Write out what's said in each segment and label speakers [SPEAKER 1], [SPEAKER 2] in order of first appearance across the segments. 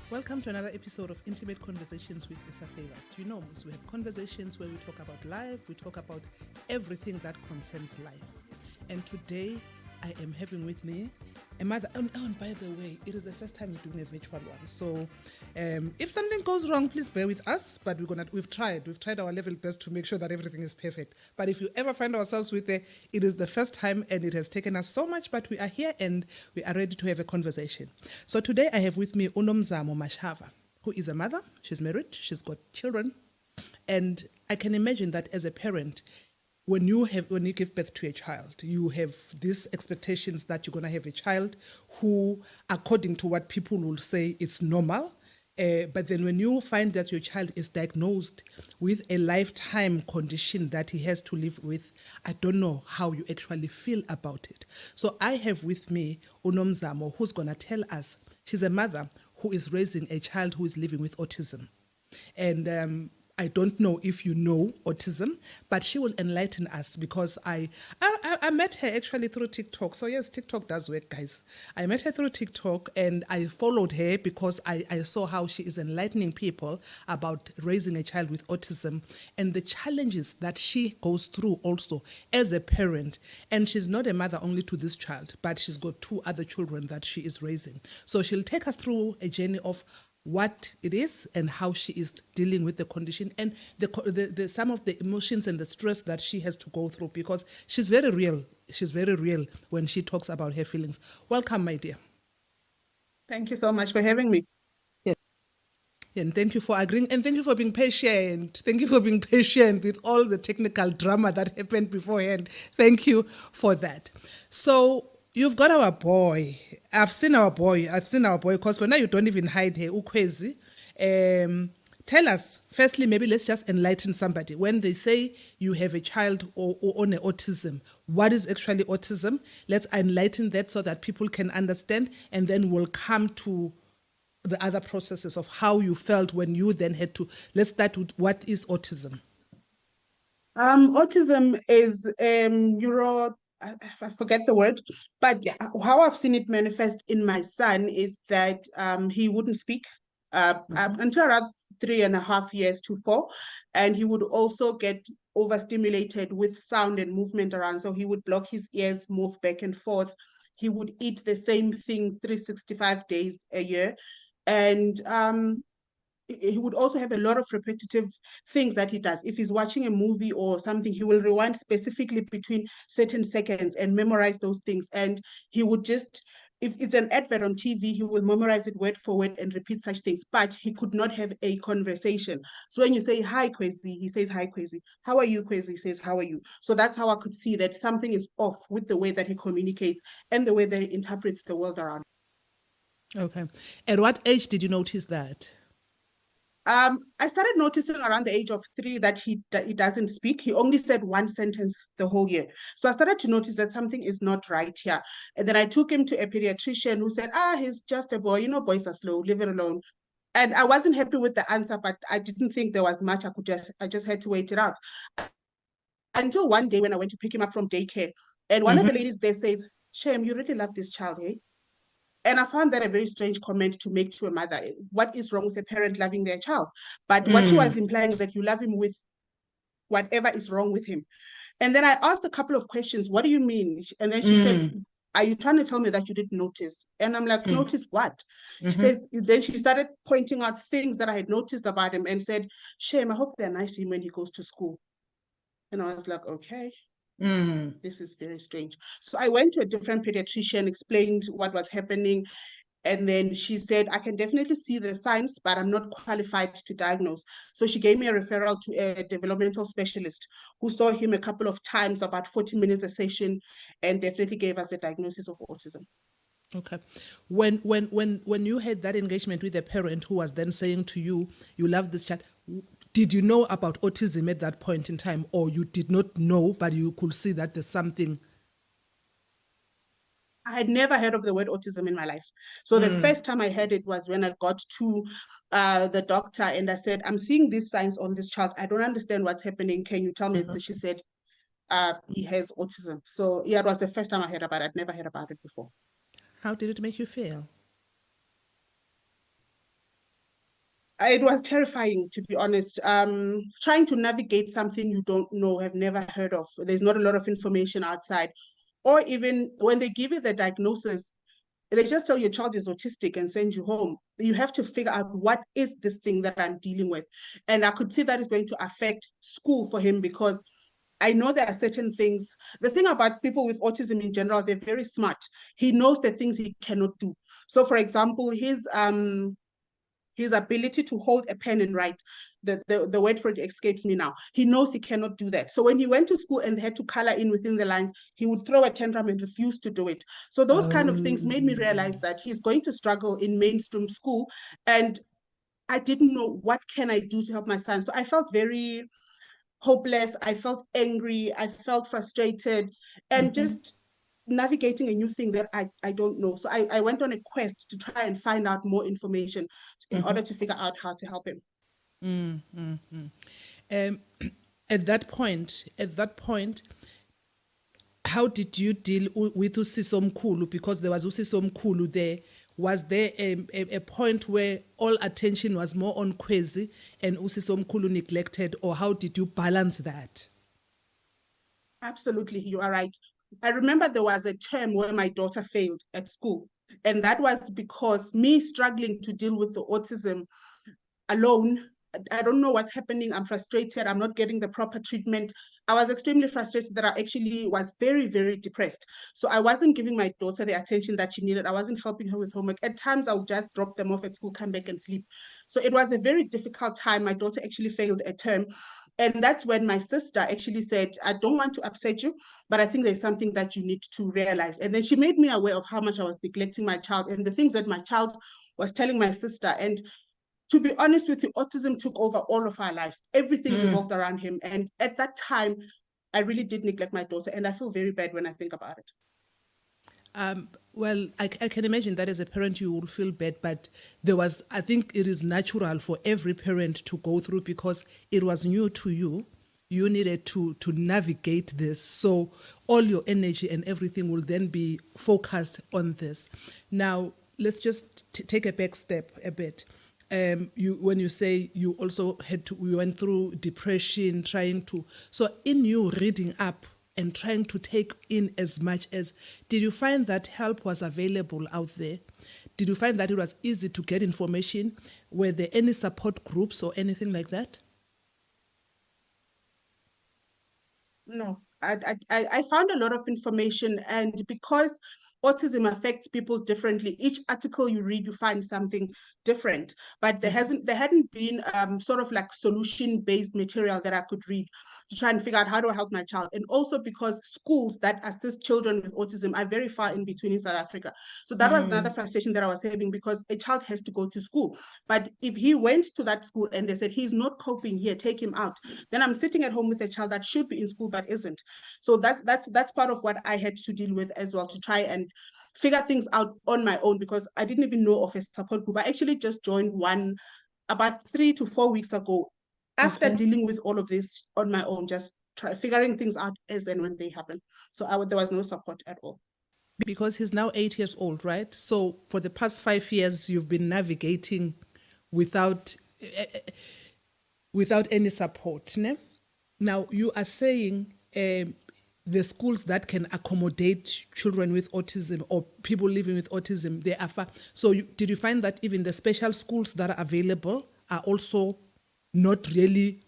[SPEAKER 1] Welcome to another episode of Intimate Conversations with Issa Favorite. You know, we have conversations where we talk about life, we talk about everything that concerns life. And today, I am having with me a mother. And by the way, it is the first time we're doing a virtual one. So if something goes wrong, please bear with us. But we've tried our level best to make sure that everything is perfect. But if you ever find ourselves with it is the first time and it has taken us so much, but we are here and we are ready to have a conversation. So today I have with me Zamo Mashava, who is a mother. She's married, she's got children. And I can imagine that as a parent, when you give birth to a child, you have these expectations that you're going to have a child who, according to what people will say, it's normal. But then when you find that your child is diagnosed with a lifetime condition that he has to live with, I don't know how you actually feel about it. So I have with me Zamo, who's going to tell us, she's a mother who is raising a child who is living with autism. And I don't know if you know autism, but she will enlighten us because I met her actually through TikTok. So yes, TikTok does work, guys. I met her through TikTok and I followed her because I saw how she is enlightening people about raising a child with autism and the challenges that she goes through also as a parent. And she's not a mother only to this child, but she's got 2 other children that she is raising. So she'll take us through a journey of what it is and how she is dealing with the condition and the some of the emotions and the stress that she has to go through because she's very real. She's very real when she talks about her feelings. Welcome, my dear.
[SPEAKER 2] Thank you so much for having me.
[SPEAKER 1] Yes. And thank you for agreeing and thank you for being patient. Thank you for being patient with all the technical drama that happened beforehand. Thank you for that. So you've got our boy. I've seen our boy because for now you don't even hide here. Ukwezi. Tell us, firstly, maybe let's just enlighten somebody. When they say you have a child or on autism, what is actually autism? Let's enlighten that so that people can understand and then we'll come to the other processes of how you felt when you then had to. Let's start with what is autism?
[SPEAKER 2] Autism is I forget the word, but how I've seen it manifest in my son is that he wouldn't speak until around 3.5 years to 4, and he would also get overstimulated with sound and movement around. So he would block his ears, move back and forth. He would eat the same thing 365 days a year, and he would also have a lot of repetitive things that he does. If he's watching a movie or something, he will rewind specifically between certain seconds and memorize those things. And he would just, if it's an advert on TV, he will memorize it word for word and repeat such things, but he could not have a conversation. So when you say, hi, Kwezi, he says, hi, Kwezi. How are you, Kwezi? He says, how are you? So that's how I could see that something is off with the way that he communicates and the way that he interprets the world around.
[SPEAKER 1] Okay. At what age did you notice that?
[SPEAKER 2] I started noticing around the age of 3 that he doesn't speak. He only said one sentence the whole year. So I started to notice that something is not right here. And then I took him to a pediatrician who said, he's just a boy. You know, boys are slow, leave it alone. And I wasn't happy with the answer, but I didn't think there was much I just had to wait it out. Until one day when I went to pick him up from daycare, and one of the ladies there says, Shem, you really love this child, eh? And I found that a very strange comment to make to a mother. What is wrong with a parent loving their child? But what she was implying is that you love him with whatever is wrong with him. And then I asked a couple of questions. What do you mean? And then she said, are you trying to tell me that you didn't notice? And I'm like, notice what? She says, then she started pointing out things that I had noticed about him and said, Shem, I hope they're nice to him when he goes to school. And I was like, okay. This is very strange. So I went to a different pediatrician, explained what was happening. And then she said, I can definitely see the signs, but I'm not qualified to diagnose. So she gave me a referral to a developmental specialist who saw him a couple of times, about 40 minutes a session, and definitely gave us a diagnosis of autism.
[SPEAKER 1] Okay. When you had that engagement with a parent who was then saying to you, you love this child, did you know about autism at that point in time, or you did not know, but you could see that there's something?
[SPEAKER 2] I had never heard of the word autism in my life. So the first time I heard it was when I got to the doctor and I said, I'm seeing these signs on this child. I don't understand what's happening. Can you tell me? She said, he has autism. So yeah, it was the first time I heard about it. I'd never heard about it before.
[SPEAKER 1] How did it make you feel?
[SPEAKER 2] It was terrifying, to be honest. Trying to navigate something you don't know, have never heard of. There's not a lot of information outside. Or even when they give you the diagnosis, they just tell your child is autistic and send you home. You have to figure out what is this thing that I'm dealing with. And I could see that is going to affect school for him because I know there are certain things. The thing about people with autism in general, they're very smart. He knows the things he cannot do. So, for example, his ability to hold a pen and write, the word for it escapes me now. He knows he cannot do that. So when he went to school and had to color in within the lines, he would throw a tantrum and refuse to do it. So those kind of things made me realize that he's going to struggle in mainstream school. And I didn't know what can I do to help my son. So I felt very hopeless. I felt angry. I felt frustrated and just navigating a new thing that I don't know. So I went on a quest to try and find out more information in order to figure out how to help him.
[SPEAKER 1] Um, at that point, how did you deal with Usisomkhulu? Because there was Usisomkhulu there. Was there a point where all attention was more on Kwezi and Usisomkhulu neglected, or how did you balance that?
[SPEAKER 2] Absolutely, you are right. I remember there was a term where my daughter failed at school. And that was because me struggling to deal with the autism alone. I don't know what's happening. I'm frustrated. I'm not getting the proper treatment. I was extremely frustrated that I actually was very, very depressed. So I wasn't giving my daughter the attention that she needed. I wasn't helping her with homework. At times, I would just drop them off at school, come back and sleep. So it was a very difficult time. My daughter actually failed a term. And that's when my sister actually said, I don't want to upset you, but I think there's something that you need to realize. And then she made me aware of how much I was neglecting my child and the things that my child was telling my sister. And to be honest with you, autism took over all of our lives. Everything revolved around him. And at that time, I really did neglect my daughter. And I feel very bad when I think about it.
[SPEAKER 1] Well, I can imagine that as a parent you will feel bad, but I think it is natural for every parent to go through because it was new to you. You needed to navigate this. So all your energy and everything will then be focused on this. Now, let's just take a back step a bit. When you say you also you went through depression, so in you reading up and trying to take in as much as, did you find that help was available out there? Did you find that it was easy to get information? Were there any support groups or anything like that?
[SPEAKER 2] No, I found a lot of information, and because autism affects people differently, each article you read, you find something different. But there hadn't been sort of like solution-based material that I could read to try and figure out how do I help my child. And also because schools that assist children with autism are very far in between in South Africa. So that was another frustration that I was having because a child has to go to school. But if he went to that school and they said, he's not coping here, take him out, then I'm sitting at home with a child that should be in school but isn't. So that's part of what I had to deal with as well, to try and figure things out on my own because I didn't even know of a support group. I actually just joined one about 3 to 4 weeks ago after dealing with all of this on my own, just figuring things out as and when they happen. So there was no support at all.
[SPEAKER 1] Because he's now 8 years old, right? So for the past 5 years, you've been navigating without any support. Ne? Now, you are saying the schools that can accommodate children with autism or people living with autism, they are far. So did you find that even the special schools that are available are also not really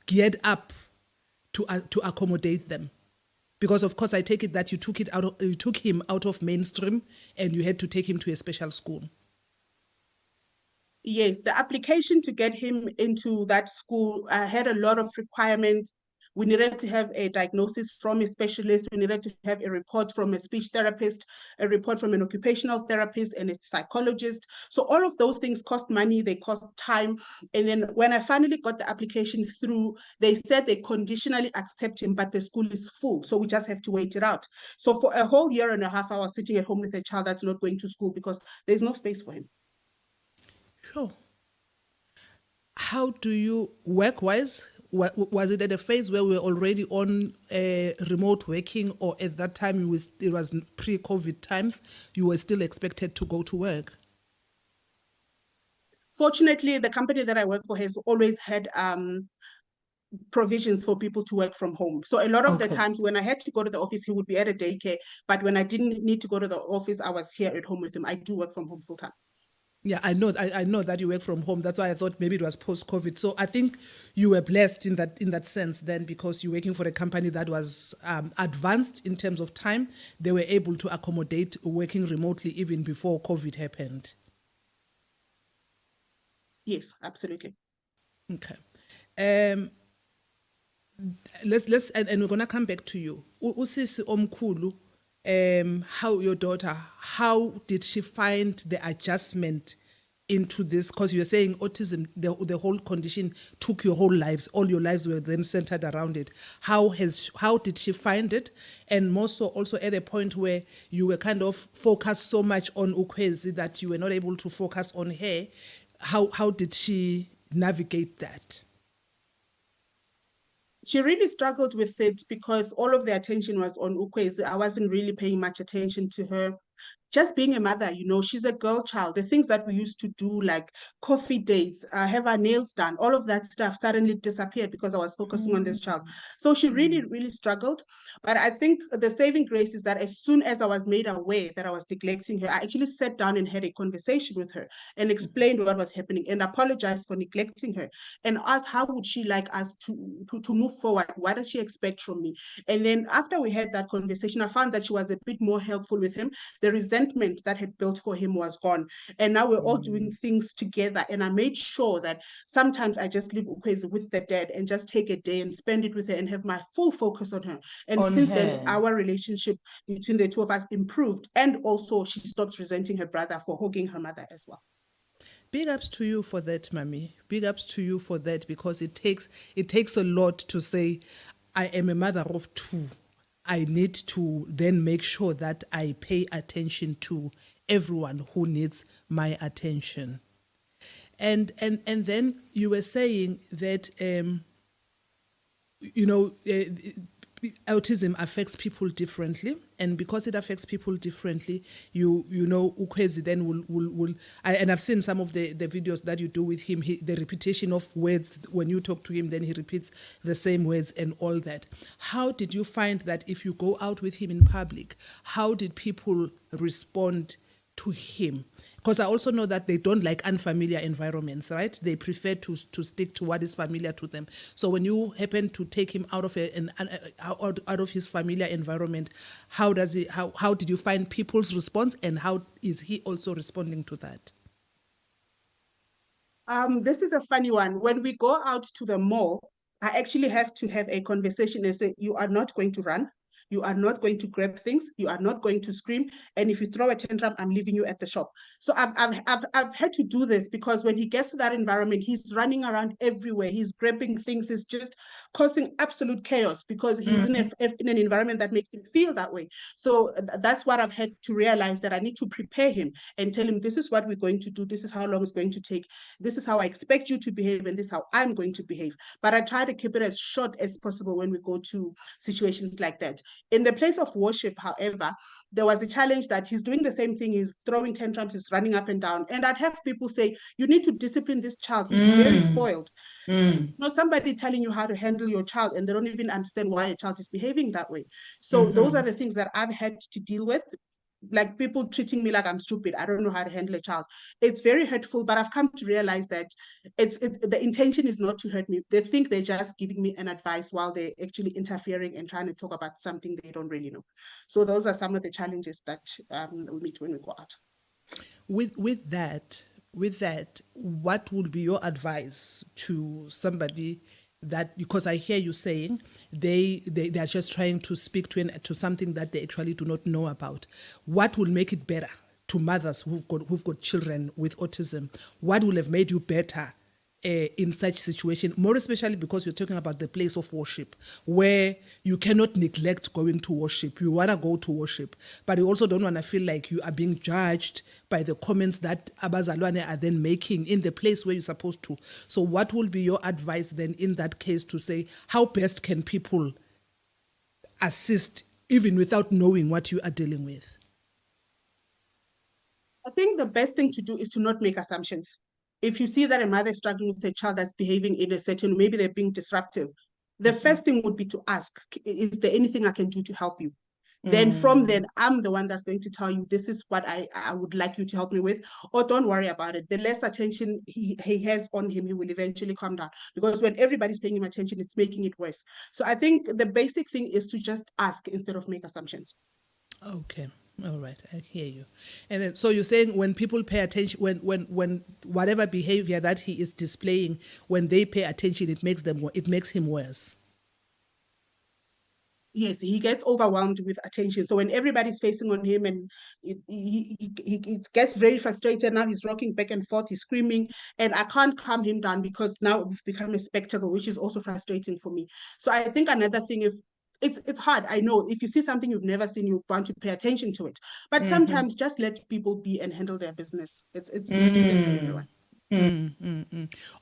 [SPEAKER 1] geared up to accommodate them? Because of course I take it that you took him out of mainstream and you had to take him to a special school.
[SPEAKER 2] Yes, the application to get him into that school had a lot of requirements. We needed to have a diagnosis from a specialist. We needed to have a report from a speech therapist, a report from an occupational therapist and a psychologist. So all of those things cost money, they cost time. And then when I finally got the application through, they said they conditionally accept him, but the school is full. So we just have to wait it out. So for a whole year and a half, I was sitting at home with a child that's not going to school because there's no space for him.
[SPEAKER 1] Sure. How do you work-wise? Was it at a phase where we were already on remote working, or at that time it was pre-COVID times, you were still expected to go to work?
[SPEAKER 2] Fortunately, the company that I work for has always had provisions for people to work from home. So a lot of the times when I had to go to the office, he would be at a daycare. But when I didn't need to go to the office, I was here at home with him. I do work from home full time.
[SPEAKER 1] Yeah, I know. I know that you work from home. That's why I thought maybe it was post-COVID. So I think you were blessed in that sense then, because you're working for a company that was advanced in terms of time. They were able to accommodate working remotely even before COVID happened.
[SPEAKER 2] Yes, absolutely.
[SPEAKER 1] Okay. Let's and we're gonna come back to you. Usisi Omkulu, how your daughter, how did she find the adjustment into this? Because you're saying autism, the whole condition took your whole lives, all your lives were then centered around it. How did she find it? And more so also at the point where you were kind of focused so much on Ukwezi that you were not able to focus on her. How did she navigate that?
[SPEAKER 2] She really struggled with it because all of the attention was on Ukwezi. I wasn't really paying much attention to her. Just being a mother, she's a girl child. The things that we used to do, like coffee dates, have our nails done, all of that stuff suddenly disappeared because I was focusing on this child. So she really, really struggled. But I think the saving grace is that as soon as I was made aware that I was neglecting her, I actually sat down and had a conversation with her and explained what was happening and apologized for neglecting her and asked how would she like us to move forward? What does she expect from me? And then after we had that conversation, I found that she was a bit more helpful with him. The resentment that had built for him was gone. And now we're all doing things together. And I made sure that sometimes I just leave Ukwezi with the dad and just take a day and spend it with her and have my full focus on her. And since then, our relationship between the two of us improved. And also she stopped resenting her brother for hugging her mother as well.
[SPEAKER 1] Big ups to you for that, Mami. Big ups to you for that, because it takes a lot to say, I am a mother of two. I need to then make sure that I pay attention to everyone who needs my attention. And then you were saying that autism affects people differently, and because it affects people differently, Ukwezi then will and I've seen some of the videos that you do with him, the repetition of words. When you talk to him, then he repeats the same words and all that. How did you find that if you go out with him in public, how did people respond to him? Because I also know that they don't like unfamiliar environments, right? They prefer to stick to what is familiar to them. So when you happen to take him out of out of his familiar environment, how did you find people's response, and how is he also responding to that?
[SPEAKER 2] This is a funny one. When we go out to the mall, I actually have to have a conversation and say, you are not going to run. You are not going to grab things. You are not going to scream. And if you throw a tantrum, I'm leaving you at the shop. So I've had to do this because when he gets to that environment, he's running around everywhere. He's grabbing things. It's just causing absolute chaos because he's in an environment that makes him feel that way. So that's what I've had to realize, that I need to prepare him and tell him, this is what we're going to do. This is how long it's going to take. This is how I expect you to behave, and this is how I'm going to behave. But I try to keep it as short as possible when we go to situations like that. In the place of worship, however, there was a challenge that he's doing the same thing. He's throwing tantrums, he's running up and down. And I'd have people say, you need to discipline this child. He's very spoiled. Somebody telling you how to handle your child, and they don't even understand why a child is behaving that way. So those are the things that I've had to deal with, like people treating me like I'm stupid. I don't know how to handle a child. It's very hurtful, but I've come to realize that the intention is not to hurt me. They think they're just giving me an advice while they're actually interfering and trying to talk about something they don't really know. So those are some of the challenges that we meet when we go out.
[SPEAKER 1] With that, what would be your advice to somebody that, because I hear you saying they are just trying to speak to something that they actually do not know about. What will make it better to mothers who've got children with autism? What will have made you better in such situation, more especially because you're talking about the place of worship, where you cannot neglect going to worship. You want to go to worship, but you also don't want to feel like you are being judged by the comments that abazalwane are then making in the place where you're supposed to. So what will be your advice then in that case to say, how best can people assist even without knowing what you are dealing with?
[SPEAKER 2] I think the best thing to do is to not make assumptions. If you see that a mother is struggling with a child that's behaving in a certain, maybe they're being disruptive, the first thing would be to ask, is there anything I can do to help you? Then from then, I'm the one that's going to tell you, this is what I would like you to help me with, or don't worry about it. The less attention he has on him, he will eventually calm down. Because when everybody's paying him attention, it's making it worse. So I think the basic thing is to just ask instead of make assumptions.
[SPEAKER 1] Okay. All right, I hear you. And then, so you're saying when people pay attention, when whatever behavior that he is displaying, when they pay attention, it makes him worse.
[SPEAKER 2] Yes, he gets overwhelmed with attention. So when everybody's facing on him and it gets very frustrated, now he's rocking back and forth, he's screaming, and I can't calm him down because now it's become a spectacle, which is also frustrating for me. So I think another thing, if it's hard, I know, if you see something you've never seen, you want to pay attention to it. But sometimes just let people be and handle their business. It's easier for everyone.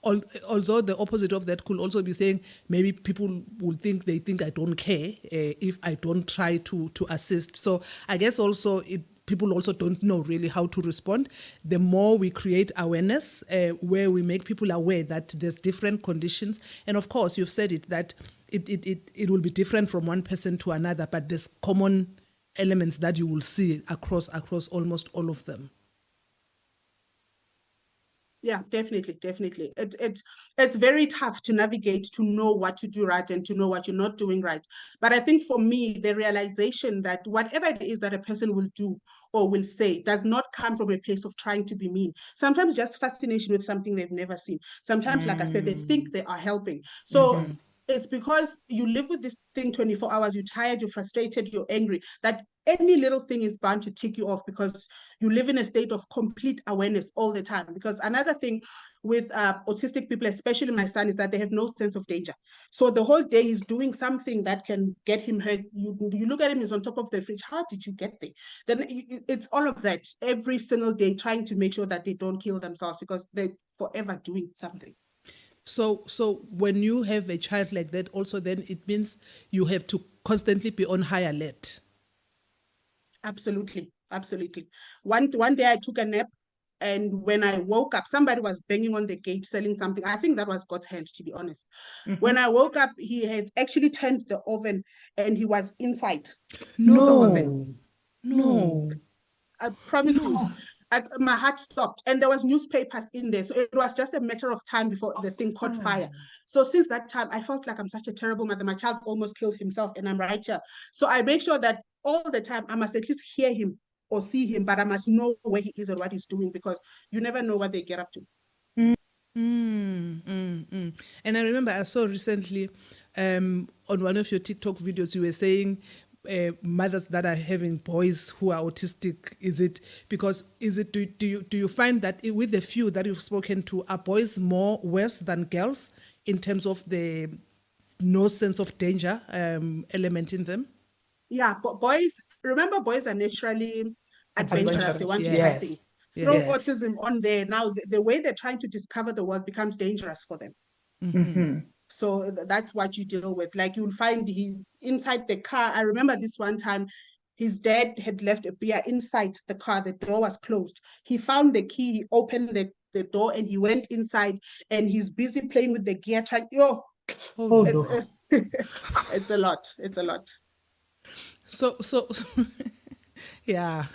[SPEAKER 1] Although the opposite of that could also be saying maybe people will they think I don't care if I don't try to assist. So I guess also people also don't know really how to respond. The more we create awareness, where we make people aware that there's different conditions, and of course you've said it that it will be different from one person to another, but there's common elements that you will see across almost all of them.
[SPEAKER 2] Yeah, definitely, definitely. It's very tough to navigate, to know what to do right and to know what you're not doing right. But I think for me, the realization that whatever it is that a person will do or will say does not come from a place of trying to be mean. Sometimes just fascination with something they've never seen. Sometimes, like I said, they think they are helping. So it's because you live with this thing 24 hours, you're tired, you're frustrated, you're angry, that any little thing is bound to tick you off because you live in a state of complete awareness all the time. Because another thing with autistic people, especially my son, is that they have no sense of danger. So the whole day he's doing something that can get him hurt. You look at him, he's on top of the fridge. How did you get there? Then it's all of that every single day, trying to make sure that they don't kill themselves because they're forever doing something.
[SPEAKER 1] So when you have a child like that, also then it means you have to constantly be on high alert.
[SPEAKER 2] Absolutely, absolutely. One day I took a nap, and when I woke up, somebody was banging on the gate selling something. I think that was God's hand, to be honest. When I woke up, he had actually turned the oven, and he was inside the oven.
[SPEAKER 1] No, no.
[SPEAKER 2] I promise you. My heart stopped, and there was newspapers in there, so it was just a matter of time before the thing caught fire. So since that time, I felt like I'm such a terrible mother. My child almost killed himself, and I'm right here. So I make sure that all the time I must at least hear him or see him, but I must know where he is and what he's doing, because you never know what they get up to.
[SPEAKER 1] And I remember I saw recently on one of your TikTok videos, you were saying mothers that are having boys who are autistic. Do you find that with the few that you've spoken to, are boys more worse than girls in terms of the no sense of danger element in them?
[SPEAKER 2] Yeah, but boys, remember, boys are naturally adventurous. They want to try
[SPEAKER 1] Yes.
[SPEAKER 2] things. Throw
[SPEAKER 1] Yes.
[SPEAKER 2] autism on there. Now, the way they're trying to discover the world becomes dangerous for them. So that's what you deal with. Like, you'll find he's inside the car. I remember this one time, his dad had left a beer inside the car. The door was closed. He found the key, he opened the door, and he went inside, and he's busy playing with the gear.
[SPEAKER 1] Oh,
[SPEAKER 2] It's, it's a lot. It's a lot.
[SPEAKER 1] so yeah.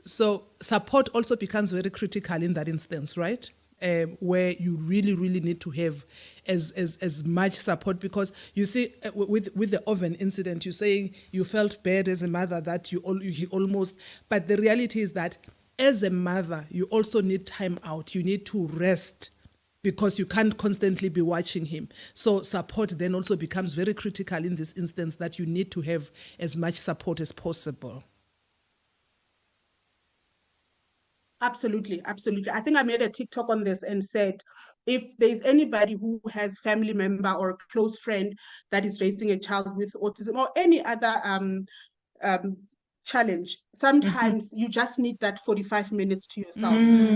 [SPEAKER 1] So support also becomes very critical in that instance, right? Where you really need to have as much support, because you see with the oven incident, you're saying you felt bad as a mother that he almost, but the reality is that as a mother you also need time out. You need to rest, because you can't constantly be watching him. So support then also becomes very critical in this instance, that you need to have as much support as possible.
[SPEAKER 2] Absolutely, absolutely. I think I made a TikTok on this and said, if there's anybody who has family member or a close friend that is raising a child with autism or any other um, challenge, sometimes you just need that 45 minutes to yourself.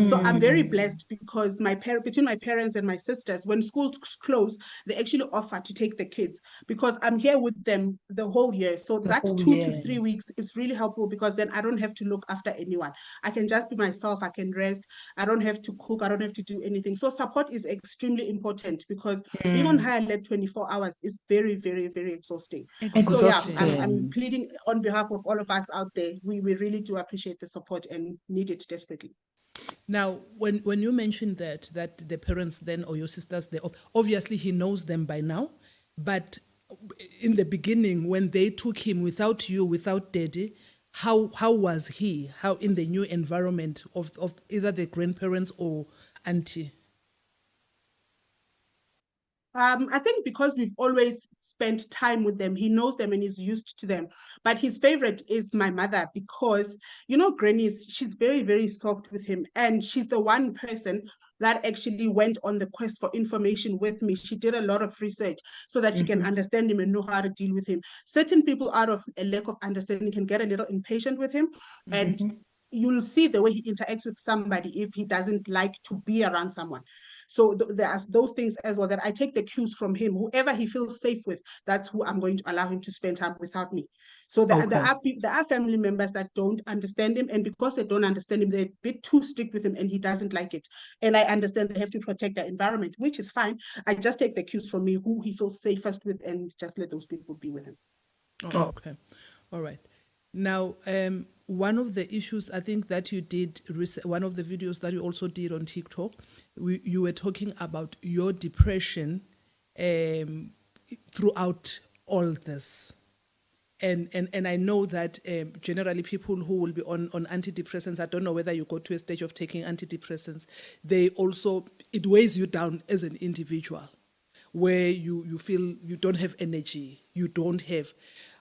[SPEAKER 2] So I'm very blessed because between my parents and my sisters, when schools close, they actually offer to take the kids because I'm here with them the whole year. So that 2 to 3 weeks is really helpful because then I don't have to look after anyone. I can just be myself. I can rest. I don't have to cook. I don't have to do anything. So support is extremely important because being on high alert 24 hours is very, very, very exhausting. So yeah, I'm pleading on behalf of all of us out there. We really do appreciate the support and need it desperately.
[SPEAKER 1] Now, when you mentioned that the parents then, or your sisters, they obviously he knows them by now, but in the beginning when they took him without you, without daddy, how was he? How in the new environment of either the grandparents or auntie?
[SPEAKER 2] I think because we've always spent time with them, he knows them and is used to them. But his favorite is my mother because, Granny's, she's very, very soft with him. And she's the one person that actually went on the quest for information with me. She did a lot of research so that she can understand him and know how to deal with him. Certain people, out of a lack of understanding, can get a little impatient with him. And you'll see the way he interacts with somebody if he doesn't like to be around someone. So there are those things as well that I take the cues from him. Whoever he feels safe with, that's who I'm going to allow him to spend time without me. So there are family members that don't understand him, and because they don't understand him, they're a bit too strict with him, and he doesn't like it. And I understand they have to protect their environment, which is fine. I just take the cues from me, who he feels safest with, and just let those people be with him.
[SPEAKER 1] Oh, okay. All right. Now, one of the issues I think that you did, one of the videos that you also did on TikTok, you were talking about your depression throughout all this. And I know that generally people who will be on antidepressants, I don't know whether you go to a stage of taking antidepressants, it weighs you down as an individual, where you feel you don't have energy, you don't have.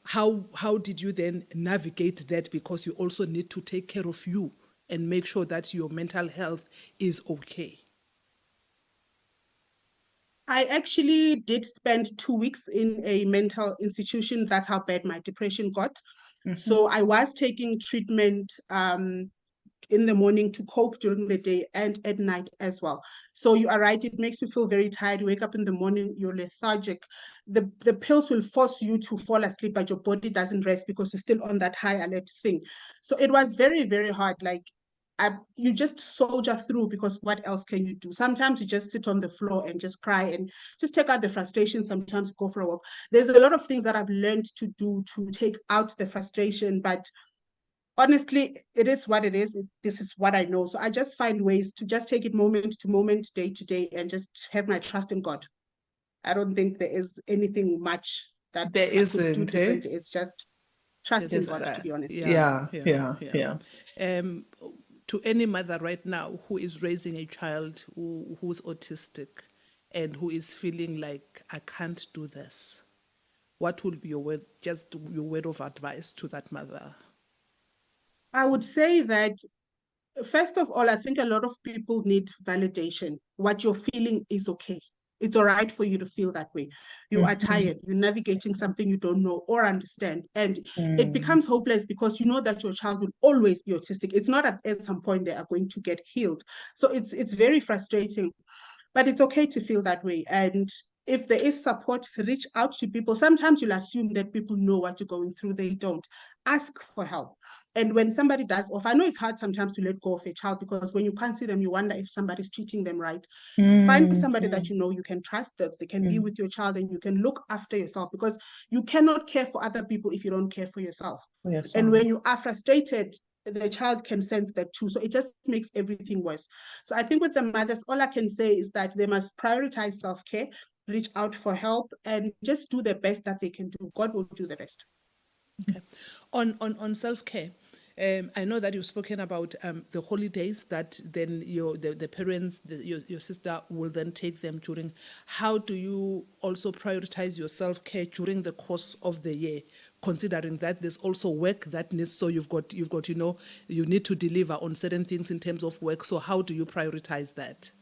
[SPEAKER 1] How did you then navigate that? Because you also need to take care of you and make sure that your mental health is okay.
[SPEAKER 2] I actually did spend 2 weeks in a mental institution. That's how bad my depression got. So I was taking treatment in the morning to cope during the day and at night as well. So you are right, it makes you feel very tired. You wake up in the morning, you're lethargic. The pills will force you to fall asleep, but your body doesn't rest because you're still on that high alert thing. So it was very, very hard. Like you just soldier through because what else can you do? Sometimes you just sit on the floor and just cry and just take out the frustration. Sometimes go for a walk. There's a lot of things that I've learned to do to take out the frustration, but honestly, it is what it is. This is what I know. So I just find ways to just take it moment to moment, day to day, and just have my trust in God. I don't think there is anything much that I could do differently. It's just trust in God, to be honest.
[SPEAKER 1] Yeah. To any mother right now who is raising a child who's autistic and who is feeling like, I can't do this, what would be your word of advice to that mother?
[SPEAKER 2] I would say that first of all, I think a lot of people need validation. What you're feeling is okay. It's all right for you to feel that way. You are tired. You're navigating something you don't know or understand. And it becomes hopeless because you know that your child will always be autistic. It's not at some point they are going to get healed. So it's very frustrating. But it's okay to feel that way. And if there is support, reach out to people. Sometimes you'll assume that people know what you're going through. They don't. Ask for help. And when somebody does offer, I know it's hard sometimes to let go of a child because when you can't see them, you wonder if somebody's treating them right. Find somebody that you know you can trust, that they can be with your child and you can look after yourself, because you cannot care for other people if you don't care for yourself. And when you are frustrated, the child can sense that too. So it just makes everything worse. So I think with the mothers, all I can say is that they must prioritize self-care, reach out for help, and just do the best that they can do. God will do the rest.
[SPEAKER 1] Okay. On self-care, I know that you've spoken about the holidays that then the parents, your sister will then take them during. How do you also prioritize your self-care during the course of the year, considering that there's also work that needs, so you've got, you need to deliver on certain things in terms of work. So how do you prioritize that?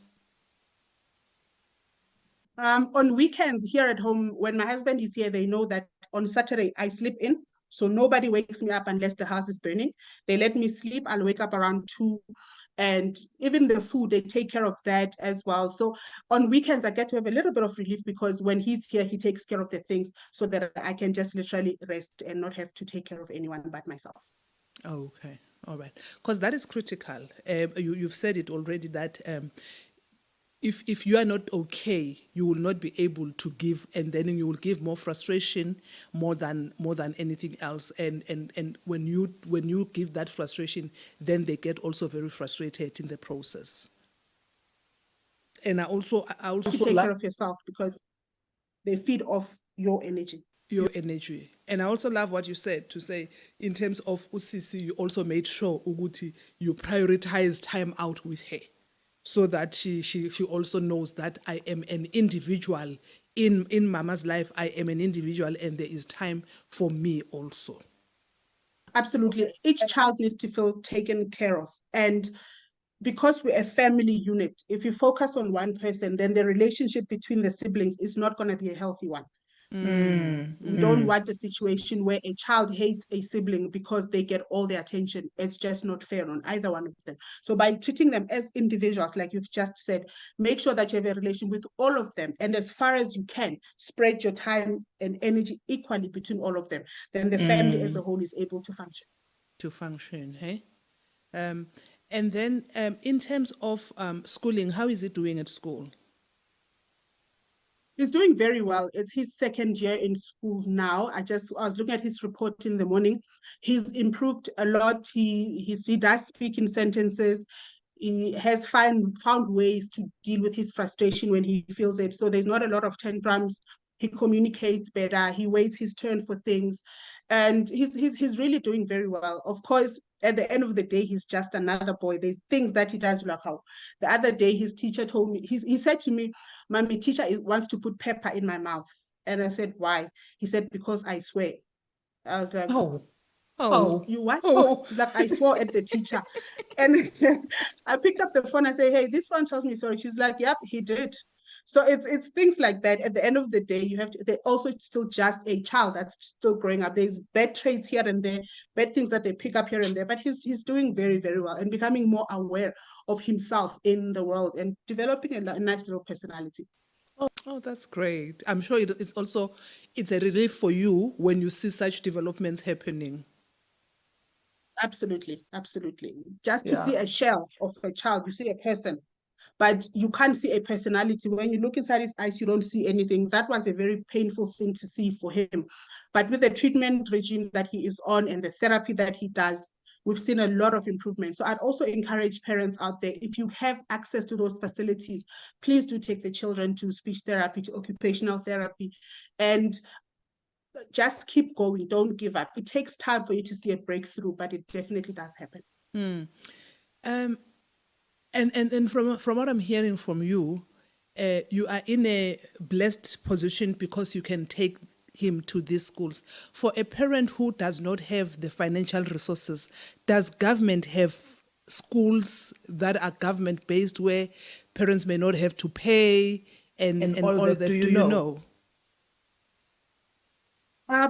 [SPEAKER 2] On weekends here at home, when my husband is here, they know that on Saturday I sleep in. So nobody wakes me up unless the house is burning. They let me sleep. I'll wake up around 2. And even the food, they take care of that as well. So on weekends, I get to have a little bit of relief because when he's here, he takes care of the things so that I can just literally rest and not have to take care of anyone but myself.
[SPEAKER 1] Okay, all right. Because that is critical. You've said it already that if you are not okay, you will not be able to give, and then you will give more frustration more than anything else. And when you give that frustration, then they get also very frustrated in the process. And I also
[SPEAKER 2] To take care of yourself because they feed off your energy.
[SPEAKER 1] your energy. And I also love what you said, to say in terms of UCC, you also made sure Uguti you prioritize time out with her, so that she also knows that I am an individual in Mama's life. I am an individual, and there is time for me also.
[SPEAKER 2] Absolutely. Each child needs to feel taken care of. And because we're a family unit, if you focus on one person, then the relationship between the siblings is not going to be a healthy one. We don't want a situation where a child hates a sibling because they get all the attention. It's just not fair on either one of them. So by treating them as individuals, like you've just said, make sure that you have a relation with all of them. And as far as you can, spread your time and energy equally between all of them. Then the family as a whole is able to function.
[SPEAKER 1] To function, hey? And then in terms of schooling, how is it doing at school?
[SPEAKER 2] He's doing very well. It's his second year in school now. I was looking at his report in the morning. He's improved a lot. He does speak in sentences. He has found ways to deal with his frustration when he feels it. So there's not a lot of tantrums. He communicates better. He waits his turn for things, and he's really doing very well. Of course, at the end of the day, he's just another boy. There's things that he does like how the other day his teacher told me, he said to me, "Mommy, teacher wants to put pepper in my mouth." And I said, "Why?" He said, "Because I swear." I was like,
[SPEAKER 3] Oh,
[SPEAKER 1] Oh,
[SPEAKER 3] oh,
[SPEAKER 2] "You what?"
[SPEAKER 1] oh,
[SPEAKER 2] He's like, "I swore at the teacher." And I picked up the phone. I say, "Hey, this one tells me sorry." She's like, "Yep, he did." So it's things like that. At the end of the day, you have to. They're also still just a child that's still growing up. There's bad traits here and there, bad things that they pick up here and there. But he's doing very very well and becoming more aware of himself in the world and developing a nice little personality.
[SPEAKER 1] oh, that's great. I'm sure it's a relief for you when you see such developments happening.
[SPEAKER 2] Absolutely, absolutely. Just to
[SPEAKER 3] yeah.
[SPEAKER 2] see a shell of a child, you see a person, but you can't see a personality. When you look inside his eyes, you don't see anything. That was a very painful thing to see for him. But with the treatment regime that he is on and the therapy that he does, we've seen a lot of improvement. So I'd also encourage parents out there, if you have access to those facilities, please do take the children to speech therapy, to occupational therapy, and just keep going. Don't give up. It takes time for you to see a breakthrough, but it definitely does happen.
[SPEAKER 1] Um, and from what I'm hearing from you, you are in a blessed position because you can take him to these schools. For a parent who does not have the financial resources, does government have schools that are government based where parents may not have to pay and
[SPEAKER 3] all
[SPEAKER 1] all
[SPEAKER 3] that,
[SPEAKER 1] that?
[SPEAKER 3] do
[SPEAKER 1] Do
[SPEAKER 3] you
[SPEAKER 1] you
[SPEAKER 3] know?
[SPEAKER 1] know?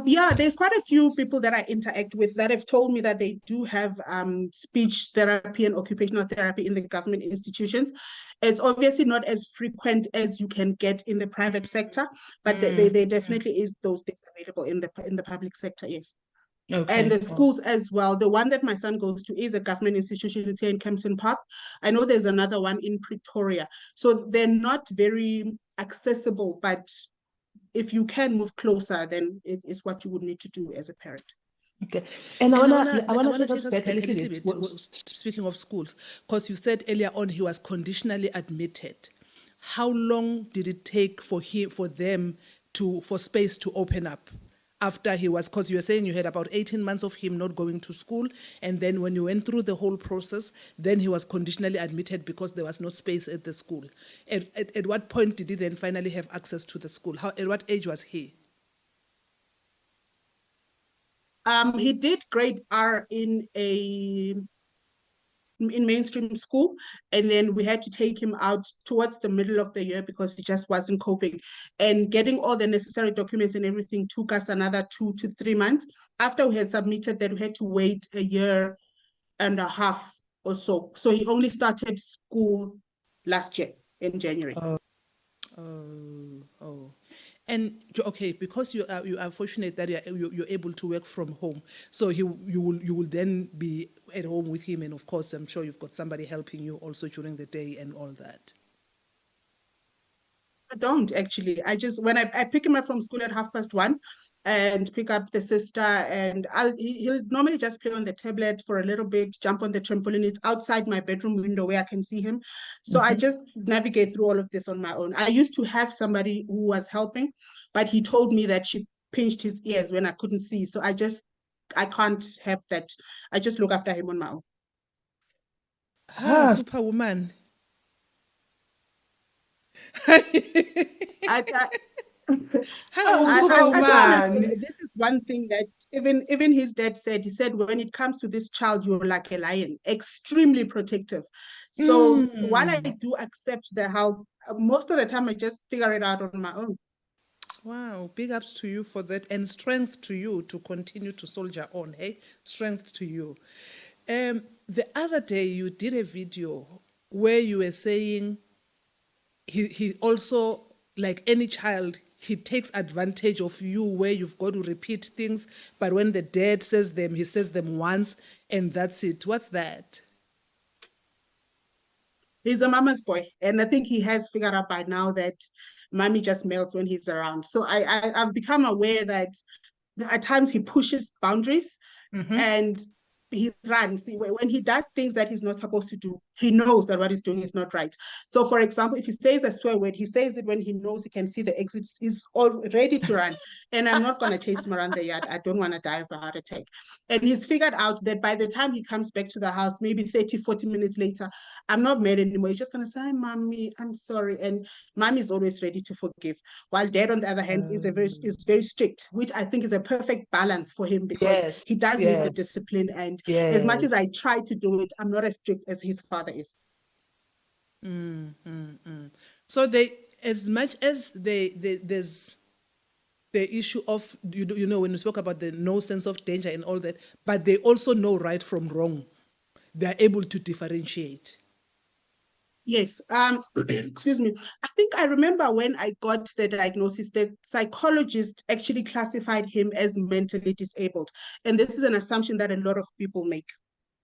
[SPEAKER 2] Yeah, there's quite a few people that I interact with that have told me that they do have speech therapy and occupational therapy in the government institutions. It's obviously not as frequent as you can get in the private sector, but there definitely is those things available in the public sector, yes. And
[SPEAKER 3] Okay.
[SPEAKER 2] the
[SPEAKER 3] Oh,
[SPEAKER 2] schools as well. The one that my son goes to is a government institution. It's here in Kempton Park. I know there's another one in Pretoria. So they're not very accessible, but if you can move closer, then it is what you would need to do as a parent.
[SPEAKER 3] okay. And
[SPEAKER 1] And
[SPEAKER 3] I
[SPEAKER 1] I
[SPEAKER 3] wanna
[SPEAKER 1] wanna
[SPEAKER 3] take
[SPEAKER 1] take
[SPEAKER 3] us
[SPEAKER 1] us
[SPEAKER 3] back a
[SPEAKER 1] back a
[SPEAKER 3] little
[SPEAKER 1] little
[SPEAKER 3] bit.
[SPEAKER 1] bit. Speaking of schools, because you said earlier on he was conditionally admitted. How long did it take for them for space to open up? after he was, because you were saying you had about 18 months of him not going to school, and then when you went through the whole process, then he was conditionally admitted because there was no space at the school. At what point did he then finally have access to the school? At what age was he?
[SPEAKER 2] He did grade R in mainstream school, and then we had to take him out towards the middle of the year because he just wasn't coping, and getting all the necessary documents and everything took us another 2 to 3 months. After we had submitted that, we had to wait a year and a half or so he only started school last year in January.
[SPEAKER 1] Oh. And okay, because you are fortunate that you're able to work from home, so you will then be at home with him, and of course I'm sure you've got somebody helping you also during the day and all that.
[SPEAKER 2] I don't actually. I just when I pick him up from school at 1:30 and pick up the sister, and he'll normally just play on the tablet for a little bit, jump on the trampoline. It's outside my bedroom window where I can see him. So I just navigate through all of this on my own. I used to have somebody who was helping, but he told me that she pinched his ears when I couldn't see. So I can't have that. I just look after him on my own.
[SPEAKER 1] Superwoman.
[SPEAKER 2] I, I I do
[SPEAKER 1] Superwoman.
[SPEAKER 2] understand. This is one thing that even his dad said. He said, when it comes to this child, you're like a lion, extremely protective. So while I do accept the help, most of the time I just figure it out on my own.
[SPEAKER 1] Wow, big ups to you for that, and strength to you to continue to soldier on. Hey, strength to you. The other day you did a video where you were saying he also, like any child, he takes advantage of you where you've got to repeat things, but when the dad says them, he says them once and that's it. What's that?
[SPEAKER 2] He's a mama's boy, and I think he has figured out by now that mommy just melts when he's around. So I've become aware that at times he pushes boundaries, and he runs. When he does things that he's not supposed to do, he knows that what he's doing is not right. So, for example, if he says a swear word, he says it when he knows he can see the exits. He's all ready to run. And I'm not going to chase him around the yard. I don't want to die of a heart attack. And he's figured out that by the time he comes back to the house, maybe 30, 40 minutes later, I'm not mad anymore. He's just going to say, "Hi, mommy, I'm sorry." And mommy is always ready to forgive. While dad, on the other hand, is very strict, which I think is a perfect balance for him because
[SPEAKER 3] Yes,
[SPEAKER 2] he does need the
[SPEAKER 3] yes,
[SPEAKER 2] discipline. And as much
[SPEAKER 3] yes.
[SPEAKER 2] as I try to do it, I'm not as strict as his father is.
[SPEAKER 1] So they, as much as there's the issue of, when we spoke about the no sense of danger and all that, but they also know right from wrong. They're able to differentiate.
[SPEAKER 2] Yes. Excuse me. I think I remember when I got the diagnosis, the psychologist actually classified him as mentally disabled. And this is an assumption that a lot of people make.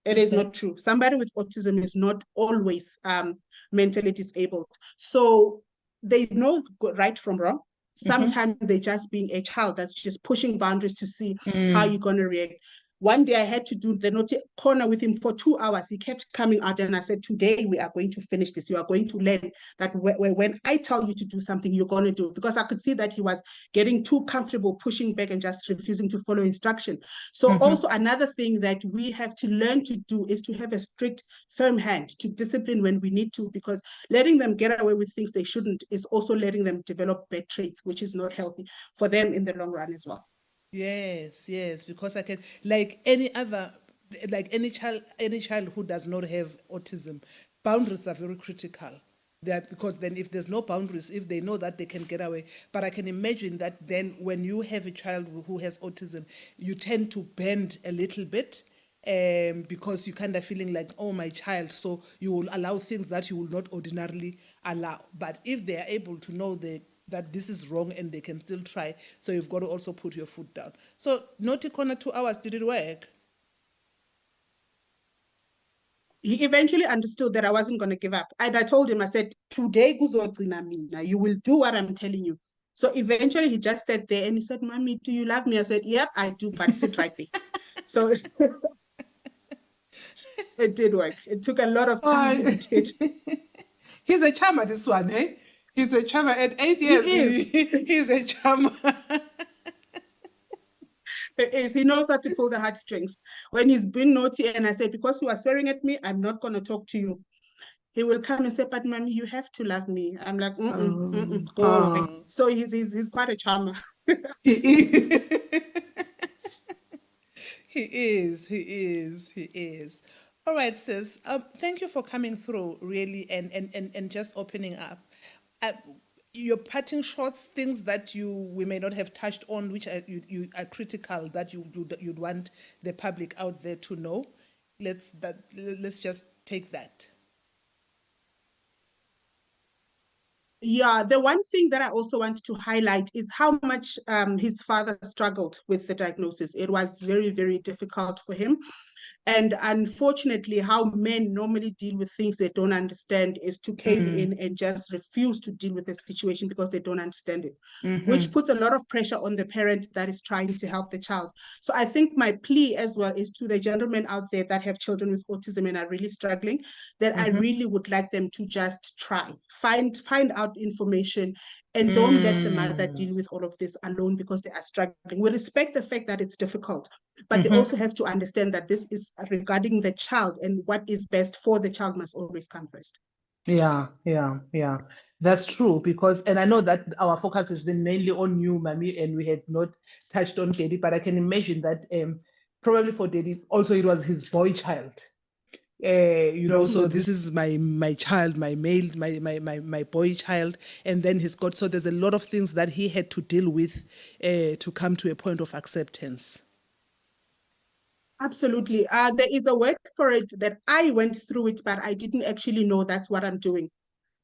[SPEAKER 2] It is
[SPEAKER 3] Okay.
[SPEAKER 2] not true. Somebody with autism is not always mentally disabled. So they know right from wrong. Sometimes they're just being a child that's just pushing boundaries to see how you're going to react. One day I had to do the corner with him for 2 hours. He kept coming out, and I said, "Today we are going to finish this. You are going to learn that when I tell you to do something, you're going to do it." Because I could see that he was getting too comfortable, pushing back and just refusing to follow instruction. So also another thing that we have to learn to do is to have a strict, firm hand to discipline when we need to, because letting them get away with things they shouldn't is also letting them develop bad traits, which is not healthy for them in the long run as well.
[SPEAKER 1] Yes, because I can, like any child who does not have autism, boundaries are very critical. That because then if there's no boundaries, if they know that they can get away, but I can imagine that then when you have a child who has autism, you tend to bend a little bit, because you kind of feeling like, oh, my child, so you will allow things that you will not ordinarily allow. But if they are able to know that this is wrong and they can still try, so you've got to also put your foot down. So naughty corner 2 hours, did it work?
[SPEAKER 2] He eventually understood that I wasn't going to give up. And I told him, I said, "Today, you will do what I'm telling you." So eventually he just sat there and he said, "Mommy, do you love me?" I said, "Yep, I do, but sit right there." So it did work. It took a lot of time, but it did.
[SPEAKER 1] He's a charmer, this one, eh? He's a charmer. At 8 years,
[SPEAKER 2] He is.
[SPEAKER 1] he's a charmer.
[SPEAKER 2] He knows how to pull the heartstrings. When he's been naughty and I said, because you are swearing at me, I'm not going to talk to you. He will come and say, but mommy, you have to love me. I'm like, go away. So he's quite a charmer.
[SPEAKER 1] He is. He is. He is. He is. All right, sis. Thank you for coming through, really, and just opening up. Uh, your parting shots, things that we may not have touched on, which you are critical that you'd want the public out there to know. Let's just take that.
[SPEAKER 2] Yeah, the one thing that I also want to highlight is how much his father struggled with the diagnosis. It was very, very difficult for him. And unfortunately, how men normally deal with things they don't understand is to cave in and just refuse to deal with the situation because they don't understand it, which puts a lot of pressure on the parent that is trying to help the child. So I think my plea as well is to the gentlemen out there that have children with autism and are really struggling, that I really would like them to just try, find out information, and don't let the mother deal with all of this alone because they are struggling. We respect the fact that it's difficult, but they also have to understand that this is regarding the child, and what is best for the child must always come first.
[SPEAKER 3] Yeah, yeah, yeah. That's true because, and I know that our focus has been mainly on you, Mami, and we had not touched on Daddy, but I can imagine that probably for Daddy also it was his boy child.
[SPEAKER 1] No, so
[SPEAKER 3] So
[SPEAKER 1] this is my child, my male, my boy child, and then he's got, so there's a lot of things that he had to deal with to come to a point of acceptance.
[SPEAKER 2] Absolutely. There is a word for it that I went through it, but I didn't actually know that's what I'm doing.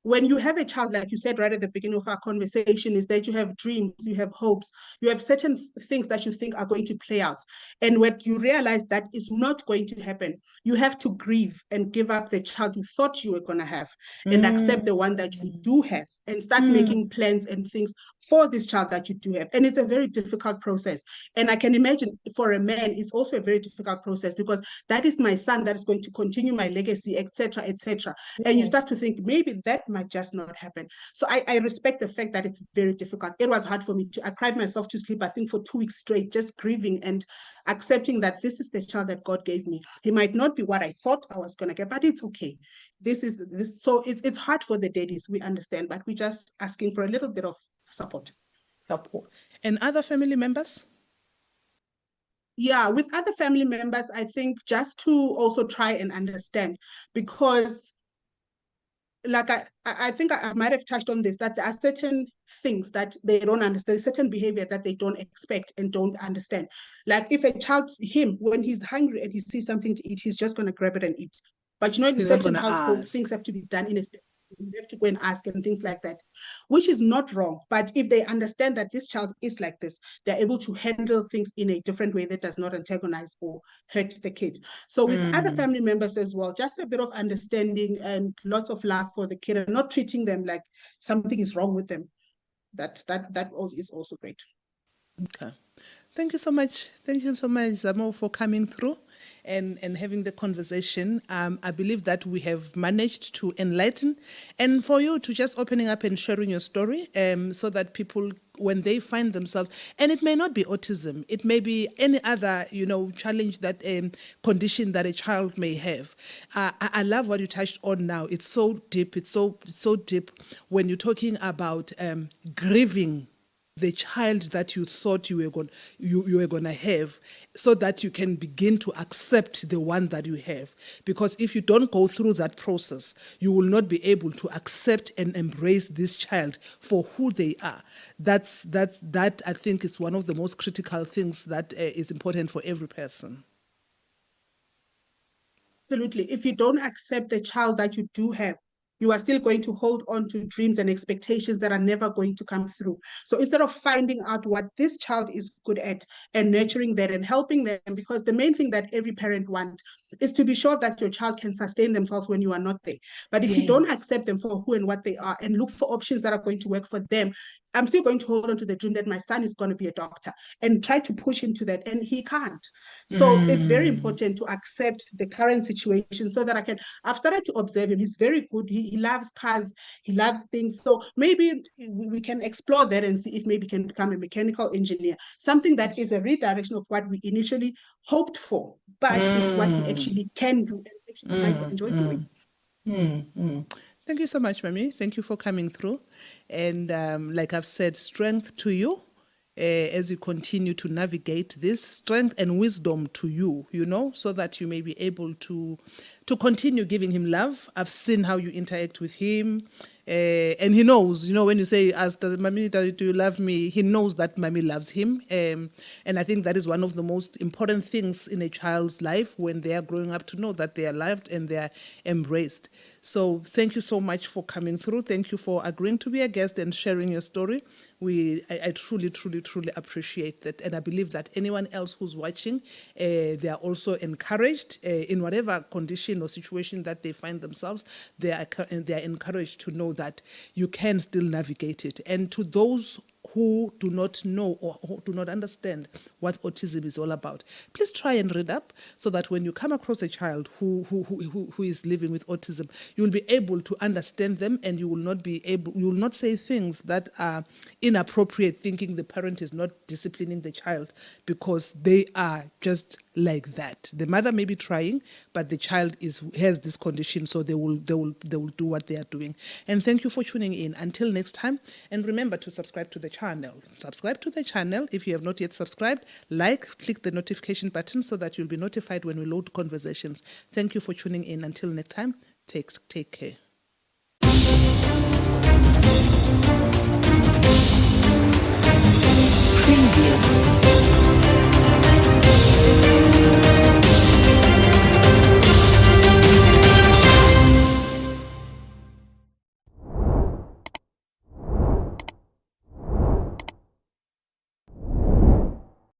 [SPEAKER 2] When you have a child, like you said right at the beginning of our conversation, is that you have dreams, you have hopes, you have certain things that you think are going to play out. And when you realize that is not going to happen, you have to grieve and give up the child you thought you were going to have and accept the one that you do have and start making plans and things for this child that you do have. And it's a very difficult process. And I can imagine for a man, it's also a very difficult process because that is my son that is going to continue my legacy, etc., etc. And you start to think maybe that might just not happen. So I respect the fact that it's very difficult. It was hard for me I cried myself to sleep, I think, for 2 weeks straight, just grieving and accepting that this is the child that God gave me. He might not be what I thought I was going to get, but it's okay. This is this. So it's hard for the daddies, we understand, but we're just asking for a little bit of support.
[SPEAKER 1] And other family members?
[SPEAKER 2] Yeah, with other family members, I think just to also try and understand, because like I think I might have touched on this, that there are certain things that they don't understand, certain behavior that they don't expect and don't understand. Like if a child, when he's hungry and he sees something to eat, he's just going to grab it and eat. But in
[SPEAKER 1] He's not
[SPEAKER 2] certain
[SPEAKER 1] gonna
[SPEAKER 2] households,
[SPEAKER 1] ask.
[SPEAKER 2] things have to be done in a you have to go and ask and things like that, which is not wrong. But if they understand that this child is like this, they're able to handle things in a different way that does not antagonize or hurt the kid. So with other family members as well, just a bit of understanding and lots of love for the kid and not treating them like something is wrong with them. That is also great.
[SPEAKER 1] Okay. Thank you so much. Thank you so much, Zamo, for coming through and having the conversation. I believe that we have managed to enlighten, and for you to just opening up and sharing your story so that people, when they find themselves, and it may not be autism, it may be any other, challenge, that condition that a child may have. I love what you touched on now. It's so deep. It's so deep when you're talking about grieving the child that you thought you were going to have, so that you can begin to accept the one that you have. Because if you don't go through that process, you will not be able to accept and embrace this child for who they are. That I think is one of the most critical things that is important for every person.
[SPEAKER 2] Absolutely. If you don't accept the child that you do have, you are still going to hold on to dreams and expectations that are never going to come through. So instead of finding out what this child is good at and nurturing that and helping them, because the main thing that every parent wants is to be sure that your child can sustain themselves when you are not there. But if you don't accept them for who and what they are and look for options that are going to work for them, I'm still going to hold on to the dream that my son is going to be a doctor, and try to push him to that, and he can't. So it's very important to accept the current situation so that I've started to observe him. He's very good. He loves cars. He loves things. So maybe we can explore that and see if maybe he can become a mechanical engineer, something that is a redirection of what we initially hoped for, but is what he actually can do and actually might enjoy doing.
[SPEAKER 1] Thank you so much, Mami. Thank you for coming through. And like I've said, strength to you as you continue to navigate this, strength and wisdom to you, so that you may be able to continue giving him love. I've seen how you interact with him. And he knows, when you say, Mami, do you love me? He knows that Mami loves him. And I think that is one of the most important things in a child's life when they are growing up, to know that they are loved and they are embraced. So thank you so much for coming through. Thank you for agreeing to be a guest and sharing your story. I truly, truly, truly appreciate that. And I believe that anyone else who's watching, they are also encouraged in whatever condition or situation that they find themselves. They are encouraged to know that you can still navigate it. And to those who do not know or who do not understand what autism is all about, please try and read up, so that when you come across a child who is living with autism, you will be able to understand them, and you will not say things that are inappropriate, thinking the parent is not disciplining the child, because they are just like that. The mother may be trying, but the child has this condition, so they will do what they are doing. And thank you for tuning in. Until next time, and remember to subscribe to the channel. Subscribe to the channel if you have not yet subscribed. Click the notification button so that you'll be notified when we load conversations. Thank you for tuning in. Until next time, take care.